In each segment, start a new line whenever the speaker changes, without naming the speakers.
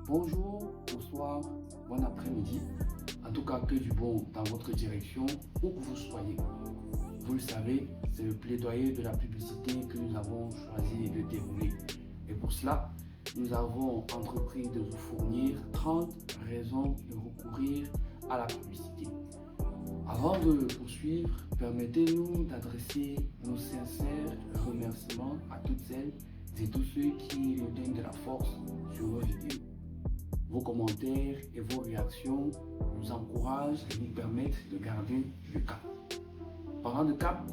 Bonjour, bonsoir, bon après-midi. En tout cas, que du bon dans votre direction, où que vous soyez. Vous le savez, c'est le plaidoyer de la publicité que nous avons choisi de dérouler. Et pour cela, nous avons entrepris de vous fournir 30 raisons de recourir à la publicité. Avant de poursuivre, permettez-nous d'adresser nos sincères remerciements à toutes celles et tous ceux qui nous donnent de la force sur nos vidéos. Vos commentaires et vos réactions nous encouragent et nous permettent de garder le cap. Parlant de cap,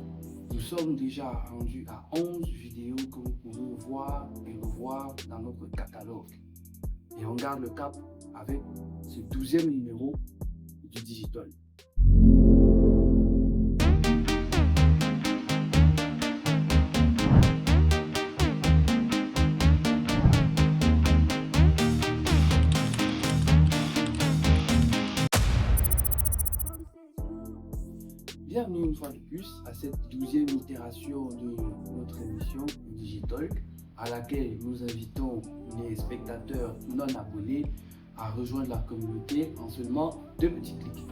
nous sommes déjà rendus à 11 vidéos que vous pouvez voir et revoir dans notre catalogue. Et on garde le cap avec ce 12e numéro du Digital. Bienvenue une fois de plus à cette 12e itération de notre émission Digital, à laquelle nous invitons les spectateurs non abonnés à rejoindre la communauté en seulement 2 petits clics.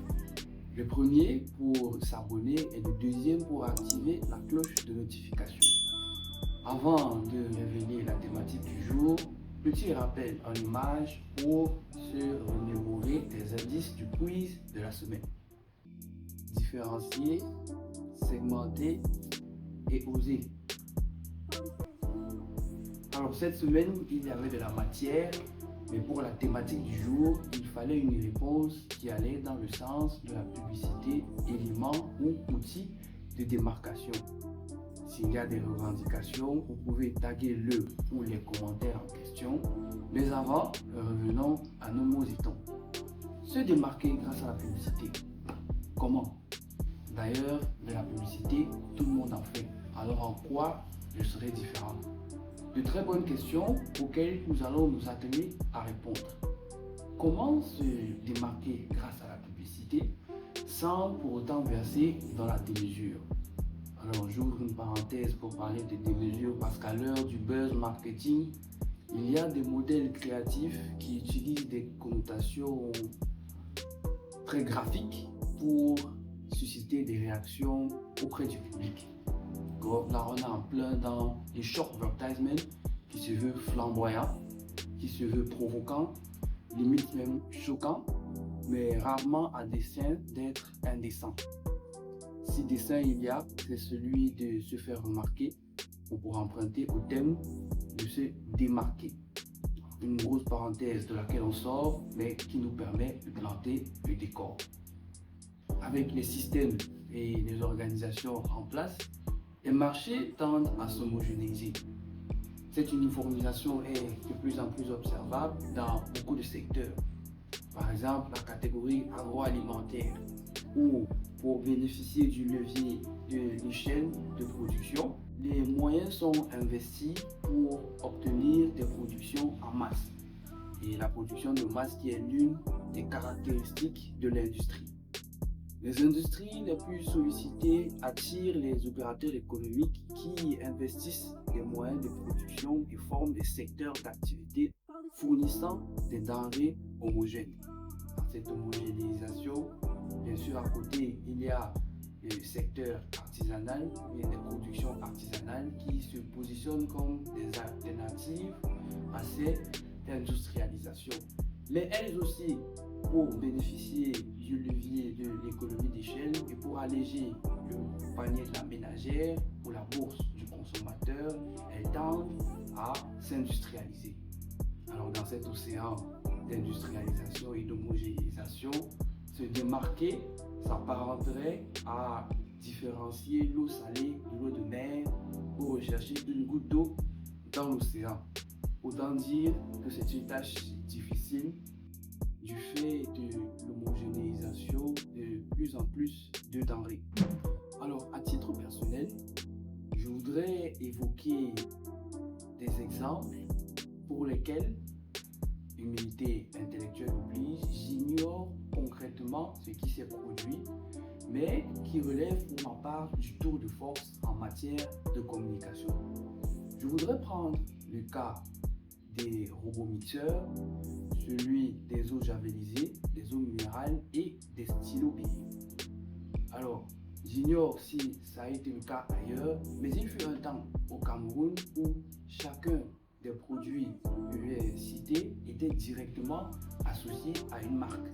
Le premier pour s'abonner et le deuxième pour activer la cloche de notification. Avant de révéler la thématique du jour, petit rappel en image pour se remémorer les indices du quiz de la semaine. Différencier, segmenter et oser. Alors cette semaine, il y avait de la matière, mais pour la thématique du jour, il fallait une réponse qui allait dans le sens de la publicité, élément ou outil de démarcation. S'il y a des revendications, vous pouvez taguer le ou les commentaires en question. Mais avant, revenons à nos mots et tons. Se démarquer grâce à la publicité. Comment? D'ailleurs, de la publicité, tout le monde en fait. Alors en quoi je serai différent? De très bonnes questions auxquelles nous allons nous atteler à répondre. Comment se démarquer grâce à la publicité sans pour autant verser dans la démesure? Alors j'ouvre une parenthèse pour parler de démesure parce qu'à l'heure du buzz marketing, il y a des modèles créatifs qui utilisent des connotations très graphiques pour susciter des réactions auprès du public. Là, on est en plein dans les short advertisement qui se veut flamboyant, qui se veut provoquant, limite même choquant, mais rarement à dessein d'être indécent. Si dessein il y a, c'est celui de se faire remarquer, on pourra emprunter au thème de se démarquer. Une grosse parenthèse de laquelle on sort, mais qui nous permet de planter le décor. Avec les systèmes et les organisations en place, les marchés tendent à s'homogénéiser. Cette uniformisation est de plus en plus observable dans beaucoup de secteurs. Par exemple, la catégorie agroalimentaire, où pour bénéficier du levier de l'échelle de production, les moyens sont investis pour obtenir des productions en masse. Et la production de masse qui est l'une des caractéristiques de l'industrie. Les industries les plus sollicitées attirent les opérateurs économiques qui investissent les moyens de production et forment des secteurs d'activité fournissant des denrées homogènes. Dans cette homogénéisation, bien sûr, à côté, il y a le secteur artisanal, il y a des productions artisanales qui se positionnent comme des alternatives à cette industrialisation. Mais elles aussi, pour bénéficier du levier de l'économie d'échelle et pour alléger le panier de la ménagère ou la bourse du consommateur, elles tendent à s'industrialiser. Alors dans cet océan d'industrialisation et d'homogénéisation, se démarquer s'apparenterait à différencier l'eau salée de l'eau de mer ou rechercher une goutte d'eau dans l'océan. Autant dire que c'est une tâche difficile du fait de l'homogénéisation de plus en plus de denrées. Alors, à titre personnel, je voudrais évoquer des exemples pour lesquels, humilité intellectuelle oblige, j'ignore concrètement ce qui s'est produit, mais qui relèvent pour ma part du tour de force en matière de communication. Je voudrais prendre le cas des robots mixeurs, celui des eaux javelisées, des eaux minérales et des stylos BI. Alors, j'ignore si ça a été le cas ailleurs, mais il fut un temps au Cameroun où chacun des produits que j'ai cités était directement associé à une marque.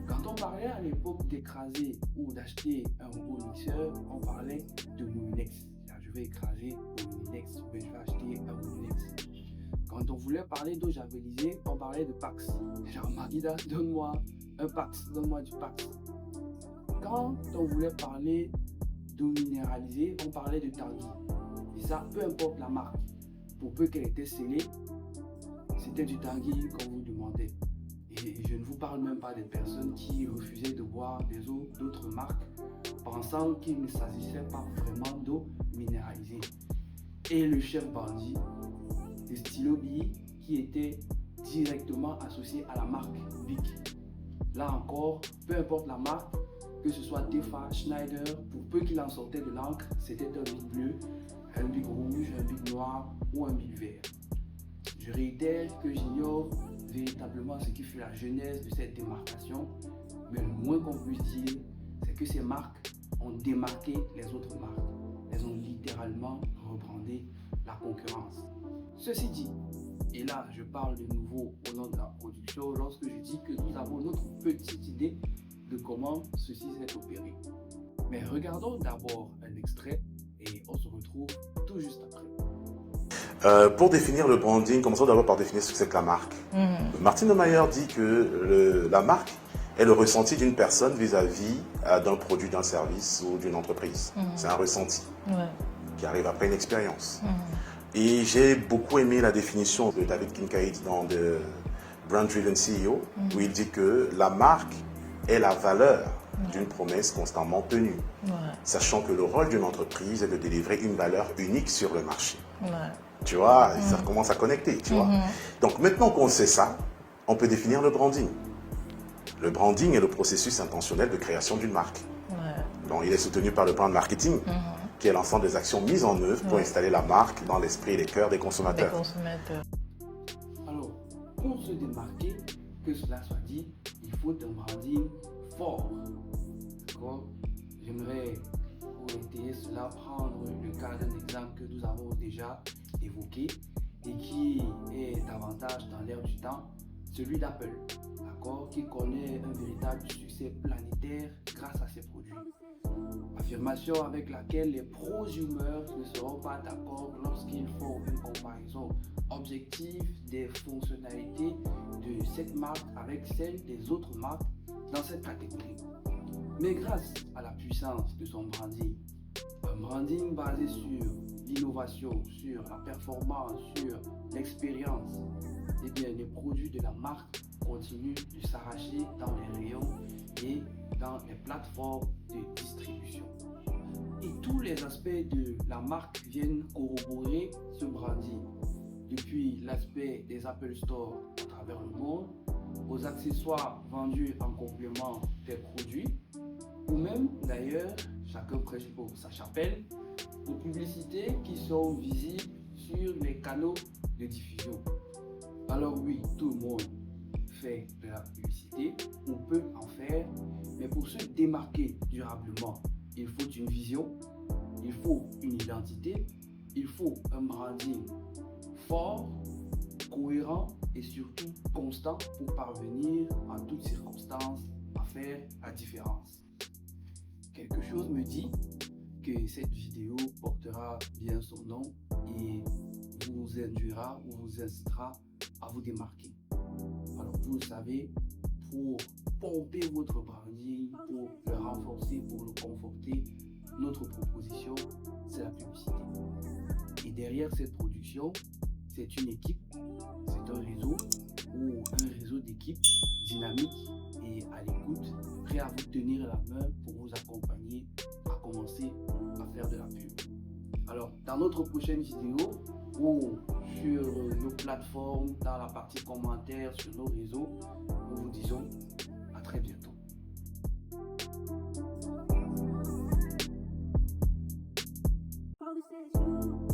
Quand on parlait à l'époque d'écraser ou d'acheter un robot mixeur, on parlait de Moulinex. Je vais écraser Moulinex, je vais acheter un Moulinex. Quand on voulait parler d'eau javelisée, on parlait de Pax. Genre, Magida, donne-moi un Pax, donne-moi du Pax. Quand on voulait parler d'eau minéralisée, on parlait de Tanguy. Et ça, peu importe la marque, pour peu qu'elle était scellée, c'était du Tanguy qu'on vous demandait. Et je ne vous parle même pas des personnes qui refusaient de boire des eaux d'autres marques, pensant qu'il ne s'agissait pas vraiment d'eau minéralisée. Et le chef bandit, le stylo BI, qui était directement associé à la marque Bic. Là encore, peu importe la marque, que ce soit Tefa, Schneider, pour peu qu'il en sortait de l'encre, c'était un Bic bleu, un Bic rouge, un Bic noir ou un Bic vert. Je réitère que j'ignore véritablement ce qui fut la genèse de cette démarcation, mais le moins qu'on puisse dire, c'est que ces marques ont démarqué les autres marques. Elles ont littéralement rebrandé la concurrence. Ceci dit, et là je parle de nouveau au nom de la production, lorsque je dis que nous avons notre petite idée de comment ceci s'est opéré. Mais regardons d'abord un extrait et on se retrouve tout juste après.
Pour définir le branding, commençons d'abord par définir ce que c'est que la marque. Martin Neumayer dit que la marque est le ressenti d'une personne vis-à-vis d'un produit, d'un service ou d'une entreprise. C'est un ressenti qui arrive après une expérience. Et j'ai beaucoup aimé la définition de David Kincaid dans The Brand Driven CEO, où il dit que la marque est la valeur d'une promesse constamment tenue, sachant que le rôle d'une entreprise est de délivrer une valeur unique sur le marché. Tu vois, ça commence à connecter, tu vois. Donc maintenant qu'on sait ça, on peut définir le branding. Le branding est le processus intentionnel de création d'une marque. Donc il est soutenu par le brand marketing, qui est l'ensemble des actions mises en œuvre pour installer la marque dans l'esprit et les cœurs des consommateurs.
Alors, pour se démarquer, que cela soit dit, il faut un branding fort. D'accord? J'aimerais, pour étayer cela, prendre le cas d'un exemple que nous avons déjà évoqué et qui est davantage dans l'air du temps, celui d'Apple, d'accord, qui connaît un véritable succès planétaire grâce à ses produits. Affirmation avec laquelle les prosumers ne seront pas d'accord lorsqu'ils font une comparaison objective des fonctionnalités de cette marque avec celles des autres marques dans cette catégorie. Mais grâce à la puissance de son branding, un branding basé sur l'innovation, sur la performance, sur l'expérience, eh bien, les produits de la marque continuent de s'arracher dans les rayons et dans les plateformes de distribution. Et tous les aspects de la marque viennent corroborer ce branding, depuis l'aspect des Apple Store à travers le monde, aux accessoires vendus en complément des produits, ou même d'ailleurs, chacun prêche pour sa chapelle, aux publicités qui sont visibles sur les canaux de diffusion. Alors oui, tout le monde fait de la publicité, on peut en faire, mais pour se démarquer durablement, il faut une vision, il faut une identité, il faut un branding fort, cohérent et surtout constant pour parvenir en toutes circonstances à faire la différence. Quelque chose me dit que cette vidéo portera bien son nom et vous induira ou vous incitera à vous démarquer. Alors vous le savez, pour pomper votre branding, pour le renforcer, pour le conforter, notre proposition, c'est la publicité. Et derrière cette production, c'est une équipe, c'est un réseau ou un réseau d'équipes dynamiques et à l'écoute, prêt à vous tenir la main pour vous accompagner à commencer à faire de la pub. Alors, dans notre prochaine vidéo ou sur nos plateformes, dans la partie commentaires, sur nos réseaux, nous vous disons à très bientôt. All this is you.